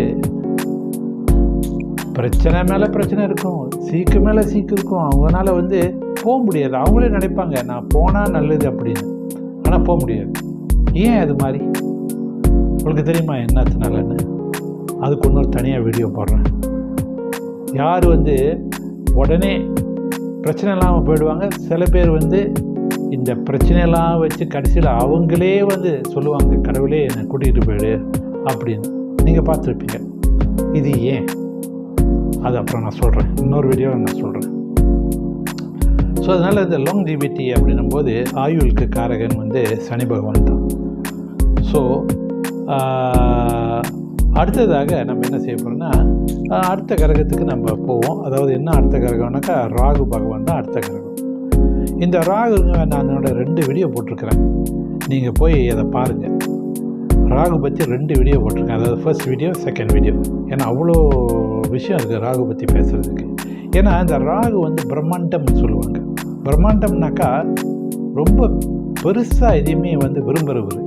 பிரச்சனை மேலே பிரச்சனை இருக்கும், சீக்கு மேலே சீக்கு இருக்கும். அவங்களால வந்து போக முடியாது. அவங்களே நினைப்பாங்க நான் போனால் நல்லது அப்படின்னு, ஆனால் போக முடியாது. ஏன் அது மாதிரி உங்களுக்கு தெரியுமா என்னத்தினாலன்னு? அதுக்கு இன்னொரு தனியாக வீடியோ போடுறேன். யார் வந்து உடனே பிரச்சனை இல்லாமல் போயிடுவாங்க, சில பேர் வந்து இந்த பிரச்சனையெல்லாம் வச்சு கடைசியில் அவங்களே வந்து சொல்லுவாங்க கடவுளே என்னை கூட்டிகிட்டு போயிடு அப்படின்னு. நீங்கள் பார்த்துருப்பீங்க. இது ஏன்? அது அப்புறம் நான் சொல்கிறேன், இன்னொரு வீடியோவில் நான் சொல்கிறேன். ஸோ அதனால் இந்த லாங்ஜிவிட்டி அப்படின்னும் போது ஆயுளுக்கு காரகன் வந்து சனி பகவான் தான். ஸோ அடுத்ததாக நம்ம என்ன செய்ய போகிறோம்னா அடுத்த கிரகத்துக்கு நம்ம போவோம். அதாவது என்ன அடுத்த கிரகம்னாக்கா ராகு பகவான் தான் அடுத்த கிரகம். இந்த ராகுங்க நான் என்னோட 2 வீடியோ போட்டிருக்கிறேன், நீங்கள் போய் அதை பாருங்கள். ராகு பற்றி 2 வீடியோ போட்டிருக்கேன், அதாவது ஃபர்ஸ்ட் வீடியோ, செகண்ட் வீடியோ. ஏன்னா அவ்வளோ விஷயம் இருக்குது ராகு பற்றி பேசுகிறதுக்கு. ஏன்னா இந்த ராகு வந்து பிரம்மாண்டம்னு சொல்லுவாங்க. பிரம்மாண்டம்னாக்கா ரொம்ப பெருசாக எதையுமே வந்து விரும்புகிறவர்,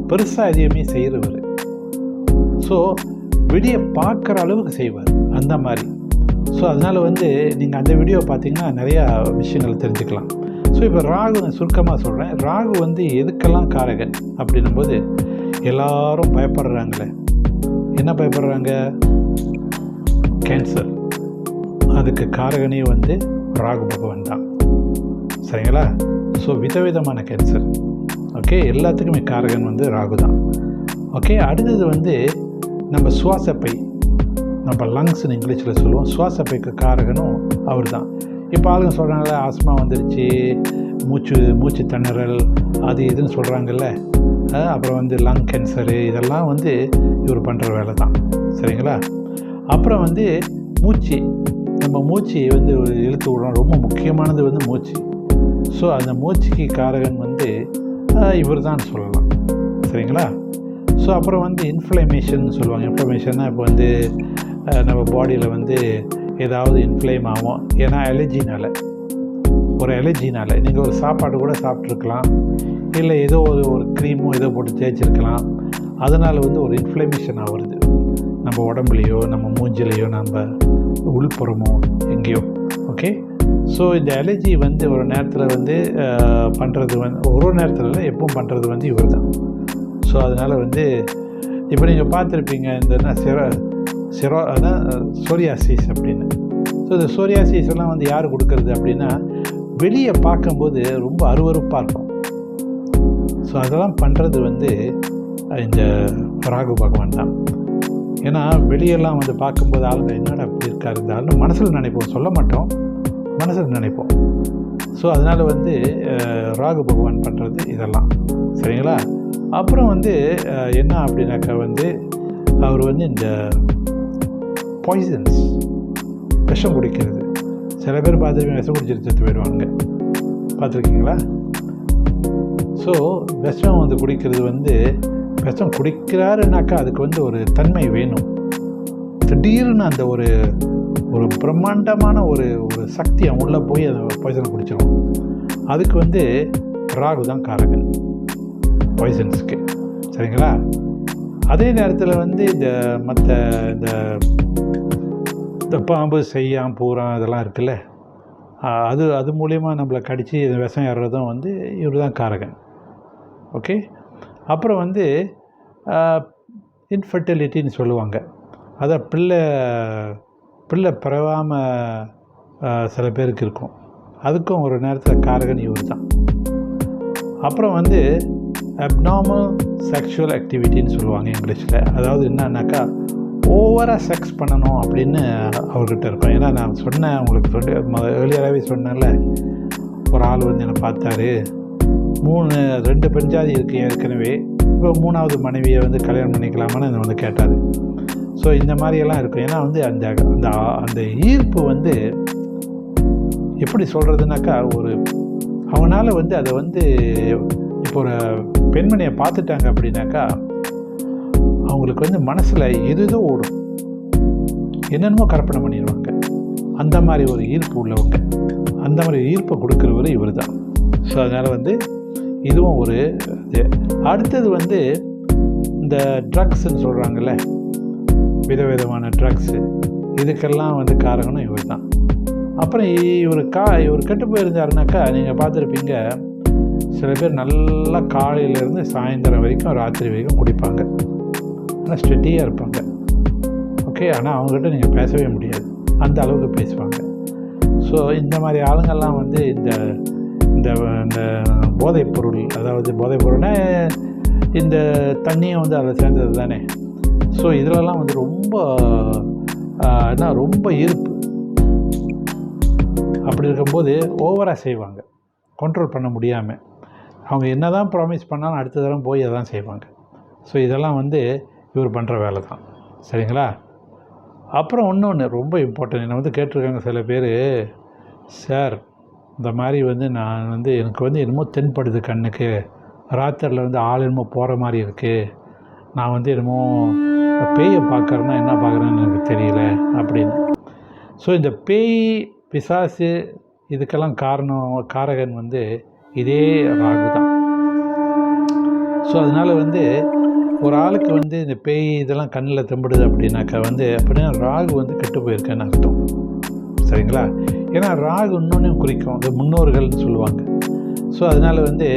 பெருசாக எதையுமே செய்கிறவர். ஸோ வெளியே பார்க்குற அளவுக்கு செய்வார் அந்த மாதிரி. ஸோ அதனால் வந்து நீங்கள் அந்த வீடியோ பார்த்தீங்கன்னா நிறையா விஷயங்கள் தெரிஞ்சுக்கலாம். ஸோ இப்போ ராகு நான் சுருக்கமாக சொல்கிறேன். ராகு வந்து எதுக்கெல்லாம் காரகன் அப்படின்னும் போது எல்லாரும் பயப்படுறாங்களே. என்ன பயப்படுறாங்க? கேன்சர். அதுக்கு காரகனே வந்து ராகு பகவான் தான். சரிங்களா? ஸோ விதவிதமான கேன்சர். ஓகே, எல்லாத்துக்குமே காரகன் வந்து ராகு தான். ஓகே, அடுத்தது வந்து நம்ம சுவாசப்பை, நம்ம லங்ஸ்னு இங்கிலீஷில் சொல்லுவோம். சுவாசப்பைக்கு காரகனும் அவர் தான். இப்போ ஆளுங்க சொல்கிறாங்கல்ல, ஆஸ்மா வந்துருச்சு, மூச்சு திணறல், அது இதுன்னு சொல்கிறாங்கல்ல. அப்புறம் வந்து லங் கேன்சரு, இதெல்லாம் வந்து இவர் பண்ணுற வேலை தான். சரிங்களா? அப்புறம் வந்து மூச்சு, நம்ம மூச்சு வந்து இழுத்து விடுறோம். ரொம்ப முக்கியமானது வந்து மூச்சு. ஸோ அந்த மூச்சுக்கு காரகன் வந்து இவர் தான் சொல்லலாம். சரிங்களா? ஸோ அப்புறம் வந்து இன்ஃப்ளமேஷன் சொல்லுவாங்க. இன்ஃப்ளமேஷன்னா இப்போ வந்து நம்ம பாடியில் வந்து ஏதாவது இன்ஃப்ளேம் ஆகும். ஏன்னா அலர்ஜினால், ஒரு அலர்ஜினால் நீங்கள் ஒரு சாப்பாடு கூட சாப்பிட்ருக்கலாம், இல்லை ஏதோ ஒரு க்ரீமோ ஏதோ போட்டு தேய்ச்சிருக்கலாம். அதனால் வந்து ஒரு இன்ஃப்ளமேஷன் ஆகுறது நம்ம உடம்புலையோ, நம்ம மூஞ்சிலையோ, நம்ம உள்புறமோ எங்கேயோ. ஓகே, ஸோ இந்த அலர்ஜி வந்து ஒரு நேரத்தில் வந்து பண்ணுறது வந்து ஒரு நேரத்தில் இல்லை, எப்பவும் பண்ணுறது வந்து இவர் தான். ஸோ அதனால் வந்து இப்போ நீங்கள் பார்த்துருப்பீங்க இந்த அதான் சோரியாசிஸ் அப்படின்னு. ஸோ இந்த சோரியாசிஸ் எல்லாம் வந்து யார் கொடுக்கறது அப்படின்னா வெளியே பார்க்கும்போது ரொம்ப அருவருப்பாக இருக்கும். ஸோ அதெல்லாம் பண்ணுறது வந்து இந்த ராகு பகவான் தான். ஏன்னா வெளியெல்லாம் வந்து பார்க்கும்போது ஆளுங்க என்னடா அப்படி இருக்காரு இருந்தாலும் மனசில் நினைப்போம், சொல்ல மாட்டோம், மனசில் நினைப்போம். ஸோ அதனால் வந்து ராகு பகவான் பண்ணுறது இதெல்லாம். சரிங்களா? அப்புறம் வந்து என்ன அப்படின்னாக்கா வந்து அவர் வந்து இந்த பாய்சன்ஸ், விஷம் குடிக்கிறது. சில பேர் பார்த்துருக்கீங்க, விஷம் குடிச்சிட்டு செத்து போயிடுவாங்க, பார்த்துருக்கீங்களா? ஸோ விஷம் வந்து குடிக்கிறது வந்து, விஷம் குடிக்கிறாருனாக்கா அதுக்கு வந்து ஒரு தன்மை வேணும். திடீர்னு அந்த ஒரு பிரம்மாண்டமான ஒரு சக்தி அவன் உள்ளே போய் அந்த பாய்சன் குடிச்சிடும். அதுக்கு வந்து ராகு தான் காரகன் பாய்சன்ஸுக்கு. சரிங்களா? அதே நேரத்தில் வந்து இந்த மற்ற இந்த பாம்பு, செய்யான், பூரான் இதெல்லாம் இருக்குல்ல, அது மூலயமா நம்மளை கடித்து விஷம் ஏறுறதும் வந்து இவர் தான் காரகன். ஓகே, அப்புறம் வந்து இன்ஃபர்டிலிட்டின்னு சொல்லுவாங்க. அதான் பிள்ளை பிறவாமல் சில பேருக்கு இருக்கும், அதுக்கும் ஒரு நேரத்தில் காரகன் இவர் தான். அப்புறம் வந்து அப்நார்மல் செக்ஷுவல் ஆக்டிவிட்டின்னு சொல்லுவாங்க இங்கிலீஷில். அதாவது என்னன்னாக்கா ஓவராக செக்ஸ் பண்ணணும் அப்படின்னு அவர்கிட்ட இருக்கும். ஏன்னா நான் சொன்னேன் உங்களுக்கு, ஏர்லியராகவே சொன்னேன்ல, ஒரு ஆள் வந்து என்னை பார்த்தாரு, 2 பெண் ஜாதி இருக்குது ஏற்கனவே, இப்போ 3வது மனைவியை வந்து கல்யாணம் பண்ணிக்கலாமான்னு என்னை வந்து கேட்டார். ஸோ இந்த மாதிரியெல்லாம் இருக்கும். ஏன்னா வந்து அந்த ஈர்ப்பு வந்து எப்படி சொல்கிறதுனாக்கா, அவனால் வந்து அதை வந்து இப்போ ஒரு பெண்மணியை பார்த்துட்டாங்க அப்படின்னாக்கா அவங்களுக்கு வந்து மனசில் எதுதோ ஓடும், என்னென்னமோ கற்பனை பண்ணிடுவாங்க. அந்த மாதிரி ஒரு ஈர்ப்பு உள்ளவங்க, அந்த மாதிரி ஈர்ப்பை கொடுக்குறவர் இவர் தான். ஸோ அதனால் வந்து இதுவும் ஒரு இது. அடுத்தது வந்து இந்த ட்ரக்ஸுன்னு சொல்கிறாங்கல்ல, விதவிதமான ட்ரக்ஸு, இதுக்கெல்லாம் வந்து காரணம் இவர் தான். அப்புறம் இவர் கெட்டு போயிருந்தாருனாக்கா நீங்கள் பார்த்துருப்பீங்க, சில பேர் நல்லா காலையிலேருந்து சாயந்தரம் வரைக்கும், ராத்திரி வரைக்கும் குடிப்பாங்க, ஆனால் ஸ்டெட்டியாக இருப்பாங்க. ஓகே, ஆனால் அவங்ககிட்ட நீங்கள் பேசவே முடியாது, அந்த அளவுக்கு பேசுவாங்க. ஸோ இந்த மாதிரி ஆளுங்கள்லாம் வந்து இந்த இந்த போதைப்பொருள், அதாவது போதைப்பொருள்னா இந்த தண்ணியும் வந்து அதில் சேர்ந்தது தானே. ஸோ இதிலலாம் வந்து ரொம்ப ஈர்ப்பு அப்படி இருக்கும்போது ஓவராக செய்வாங்க, கண்ட்ரோல் பண்ண முடியாமல். அவங்க என்ன தான் ப்ராமிஸ் பண்ணாலும் அடுத்த தடவை போய் அதான் செய்வாங்க. ஸோ இதெல்லாம் வந்து இவர் பண்ணுற வேலை தான். சரிங்களா? அப்புறம் இன்னொன்று ரொம்ப இம்பார்ட்டன்ட், என்னை வந்து கேட்டிருக்காங்க சில பேர், சார் இந்த மாதிரி வந்து நான் வந்து எனக்கு வந்து என்னமோ தென்படுது கண்ணுக்கு, ராத்திரியில் வந்து ஆள் என்னமோ போகிற மாதிரி இருக்குது, நான் வந்து என்னமோ பேயை பார்க்குறேன்னா என்ன பார்க்குறேன்னு எனக்கு தெரியல அப்படின்னு. ஸோ இந்த பேய் பிசாசு இதுக்கெல்லாம் காரகன் வந்து இதே ராகு தான். ஸோ அதனால் வந்து ஒரு ஆளுக்கு வந்து இந்த பேய் இதெல்லாம் கண்ணில் தெம்படுது அப்படின்னாக்கா வந்து அப்படின்னா ராகு வந்து கெட்டு போயிருக்கேன்னு அர்த்தம். சரிங்களா? ஏன்னா ராகு இன்னொன்றையும் குறிக்கும், அது முன்னோர்கள்னு சொல்லுவாங்க. ஸோ அதனால் வந்து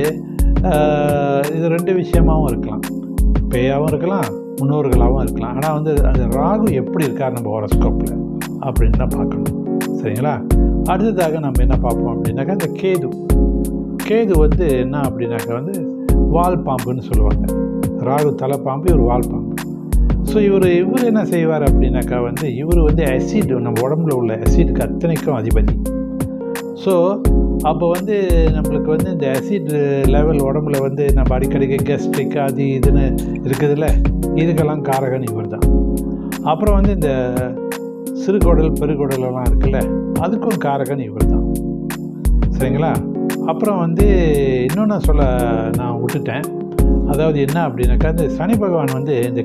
இது 2 விஷயமாகவும் இருக்கலாம், பேயாகவும் இருக்கலாம், முன்னோர்களாகவும் இருக்கலாம். ஆனால் வந்து அந்த ராகு எப்படி இருக்கார் நம்ம ஹோரோஸ்கோப்பில் அப்படின்னு தான் பார்க்கணும். சரிங்களா? அடுத்ததாக நம்ம என்ன பார்ப்போம் அப்படின்னாக்கா இந்த கேது வந்து என்ன அப்படின்னாக்கா வந்து வால் பாம்புன்னு சொல்லுவாங்க. ராகு தலைப்பாம்பு, இவர் வால் பாம்பு. ஸோ இவர் என்ன செய்வார் அப்படின்னாக்கா வந்து இவர் வந்து ஆசிட், நம்ம உடம்புல உள்ள ஆசிடுக்கு அத்தனைக்கும் அதிபதி. ஸோ அப்போ வந்து நம்மளுக்கு வந்து இந்த ஆசிட் லெவல் உடம்புல வந்து நம்ம அடிக்கடிக்கு கெஸ்ட்ரிக் அது இதுன்னு இருக்குதுல்ல, இதுக்கெல்லாம் காரகன் இவர் தான். அப்புறம் வந்து இந்த சிறுகுடல் பெருகுடலெல்லாம் இருக்குல்ல, அதுக்கும் காரகன் இவர் தான். சரிங்களா? அப்புறம் வந்து இன்னொன்று சொல்ல நான் விட்டுட்டேன். அதாவது என்ன அப்படின்னாக்கா இந்த சனி பகவான் வந்து இந்த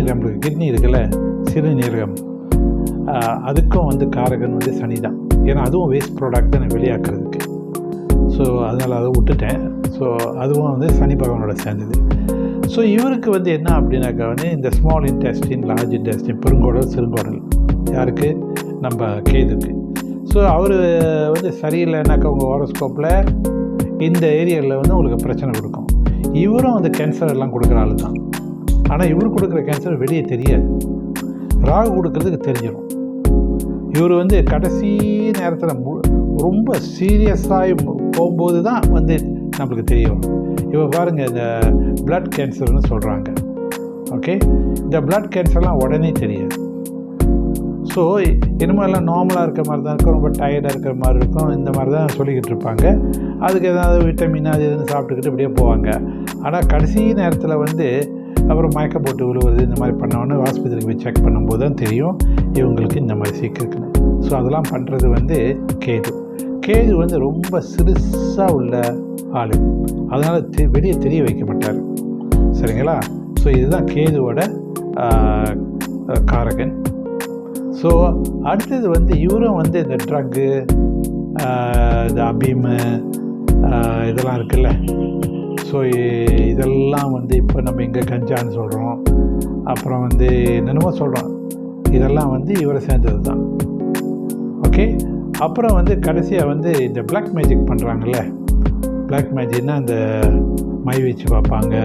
நம்மளுக்கு கிட்னி இருக்குல்ல, சிறுநீரகம், அதுக்கும் வந்து காரகன் வந்து சனி தான். ஏன்னா அதுவும் வேஸ்ட் ப்ராடக்ட் தான் வெளியாக்குறதுக்கு. ஸோ அதனால் அதை விட்டுட்டேன். ஸோ அதுவும் வந்து சனி பகவானோட சேர்ந்தது. ஸோ இவருக்கு வந்து என்ன அப்படின்னாக்கா வந்து இந்த ஸ்மால் இன்டெஸ்டின், லார்ஜ் இன்டெஸ்டின், பெருங்குடல், சிறுங்குடல், யாருக்கு? நம்ம கேதுக்கு. ஸோ அவர் வந்து சரியில்லைனாக்கா உங்கள் ஹோரோஸ்கோப்பில் இந்த ஏரியாவில் வந்து உங்களுக்கு பிரச்சனை கொடுக்கும். இவரும் வந்து கேன்சர் எல்லாம் கொடுக்குற ஆள் தான். ஆனால் இவர் கொடுக்குற கேன்சர் வெளியே தெரியாது, ராகு கொடுக்குறதுக்கு தெரிஞ்சிடும். இவர் வந்து கடைசி நேரத்தில் ரொம்ப சீரியஸாகி போகும்போது தான் வந்து நம்மளுக்கு தெரியும். இப்போ பாருங்கள், இந்த பிளட் கேன்சர்னு சொல்கிறாங்க. ஓகே, இந்த பிளட் கேன்சர்லாம் உடனே தெரியாது. ஸோ இனிமேல் எல்லாம் நார்மலாக இருக்கிற மாதிரி தான் இருக்கும், ரொம்ப டயர்டாக இருக்கிற மாதிரி இருக்கும், இந்த மாதிரி தான் சொல்லிக்கிட்டு இருப்பாங்க. அதுக்கு ஏதாவது விட்டமின் அது இதுன்னு சாப்பிட்டுக்கிட்டு இப்படியே போவாங்க. ஆனால் கடைசி நேரத்தில் வந்து அப்புறம் மயக்க போட்டு விழுவுறது இந்த மாதிரி பண்ணோன்னு ஆஸ்பத்திரிக்கு போய் செக் பண்ணும்போது தான் தெரியும் இவங்களுக்கு இந்த மாதிரி சீக்கிரக்குன்னு. ஸோ அதெல்லாம் பண்ணுறது வந்து கேது வந்து ரொம்ப சிறுசாக உள்ள ஆள், அதனால் வெளியே தெரிய வைக்க மாட்டார். சரிங்களா? ஸோ இதுதான் கேதுவோட காரகன். ஸோ அடுத்தது வந்து இவரும் வந்து இந்த ட்ரக்கு, இந்த அபீமு இதெல்லாம் இருக்குல்ல, ஸோ இதெல்லாம் வந்து இப்போ நம்ம இங்கே கஞ்சான்னு சொல்கிறோம், அப்புறம் வந்து என்னென்னமோ சொல்கிறோம், இதெல்லாம் வந்து இவரை சேர்ந்தது தான். ஓகே, அப்புறம் வந்து கடைசியாக வந்து இந்த பிளாக் மேஜிக் பண்ணுறாங்கல்ல, பிளாக் மேஜிக்னா இந்த மை வச்சு பார்ப்பாங்க,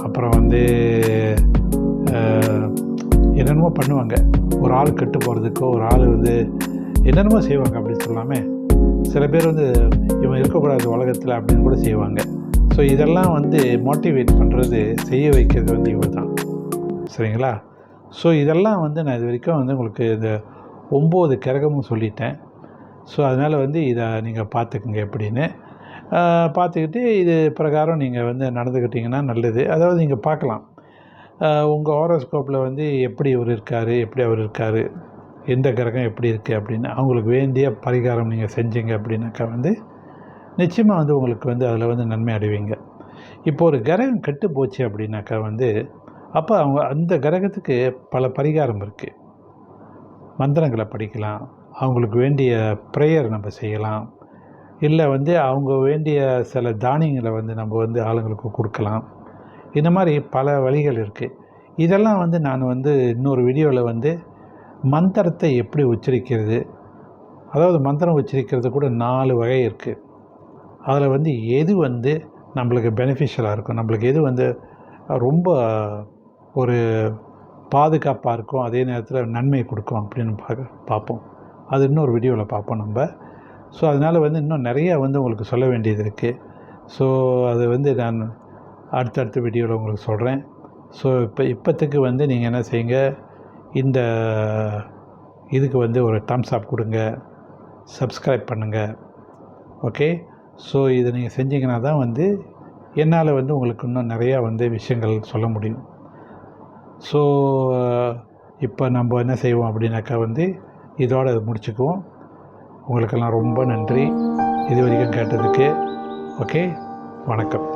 அப்புறம் வந்து என்னென்னமோ பண்ணுவாங்க, ஒரு ஆள் கெட்டு போகிறதுக்கோ ஒரு ஆள் வந்து என்னென்னமோ செய்வாங்க அப்படின்னு சொல்லாமல். சில பேர் வந்து இவன் இருக்கக்கூடாது உலகத்தில் அப்படின்னு கூட செய்வாங்க. ஸோ இதெல்லாம் வந்து மோட்டிவேட் பண்ணுறது, செய்ய வைக்கிறது வந்து இவர் தான். சரிங்களா? ஸோ இதெல்லாம் வந்து நான் இது வரைக்கும் வந்து உங்களுக்கு இந்த 9 கிரகமும் சொல்லிட்டேன். ஸோ அதனால் வந்து இதை நீங்கள் பார்த்துக்குங்க எப்படின்னு. பார்த்துக்கிட்டு இது பிரகாரம் நீங்கள் வந்து நடந்துக்கிட்டிங்கன்னா நல்லது. அதாவது நீங்கள் பார்க்கலாம் உங்கள் ஹோரோஸ்கோப்பில் வந்து எப்படி இவர் இருக்கார், எப்படி அவர் இருக்கார், எந்த கிரகம் எப்படி இருக்குது அப்படின்னு அவங்களுக்கு வேண்டிய பரிகாரம் நீங்கள் செஞ்சீங்க அப்படின்னாக்கா வந்து நிச்சயமாக வந்து உங்களுக்கு வந்து அதில் வந்து நன்மை அடைவீங்க. இப்போ ஒரு கிரகம் கெட்டு போச்சு அப்படின்னாக்கா வந்து அப்போ அவங்க அந்த கிரகத்துக்கு பல பரிகாரம் இருக்குது. மந்திரங்களை படிக்கலாம், அவங்களுக்கு வேண்டிய ப்ரேயர் நம்ம செய்யலாம், இல்லை வந்து அவங்க வேண்டிய சில தானியங்களை வந்து நம்ம வந்து ஆளுங்களுக்கு கொடுக்கலாம். இந்த மாதிரி பல வழிகள் இருக்குது. இதெல்லாம் வந்து நான் வந்து இன்னொரு வீடியோவில் வந்து மந்திரத்தை எப்படி உச்சரிக்கிறது, அதாவது மந்திரம் உச்சரிக்கிறது கூட 4 வகை இருக்குது. அதில் வந்து எது வந்து நம்மளுக்கு பெனிஃபிஷியலாக இருக்கும், நம்மளுக்கு எது வந்து ரொம்ப ஒரு பாதுகாப்பாக இருக்கும், அதே நேரத்தில் நன்மை கொடுக்கும் அப்படின்னு பார்ப்போம். அது இன்னொரு வீடியோவில் பார்ப்போம் நம்ம. ஸோ அதனால் வந்து இன்னும் நிறையா வந்து உங்களுக்கு சொல்ல வேண்டியது இருக்குது. ஸோ அது வந்து நான் அடுத்தடுத்த வீடியோவில் உங்களுக்கு சொல்கிறேன். ஸோ இப்போத்துக்கு வந்து நீங்கள் என்ன செய்யுங்க, இந்த இதுக்கு வந்து ஒரு தம்ஸ் அப் கொடுங்க, சப்ஸ்கிரைப் பண்ணுங்கள். ஓகே. ஸோ இதை நீங்கள் செஞ்சீங்கன்னா தான் வந்து என்னால் வந்து உங்களுக்கு இன்னும் நிறையா வந்து விஷயங்கள் சொல்ல முடியும். ஸோ இப்போ நம்ம என்ன செய்வோம் அப்படின்னாக்கா வந்து இதோடு அதை முடிச்சுக்குவோம். உங்களுக்கெல்லாம் ரொம்ப நன்றி இது வரைக்கும் கேட்டதுக்கு. ஓகே, வணக்கம்.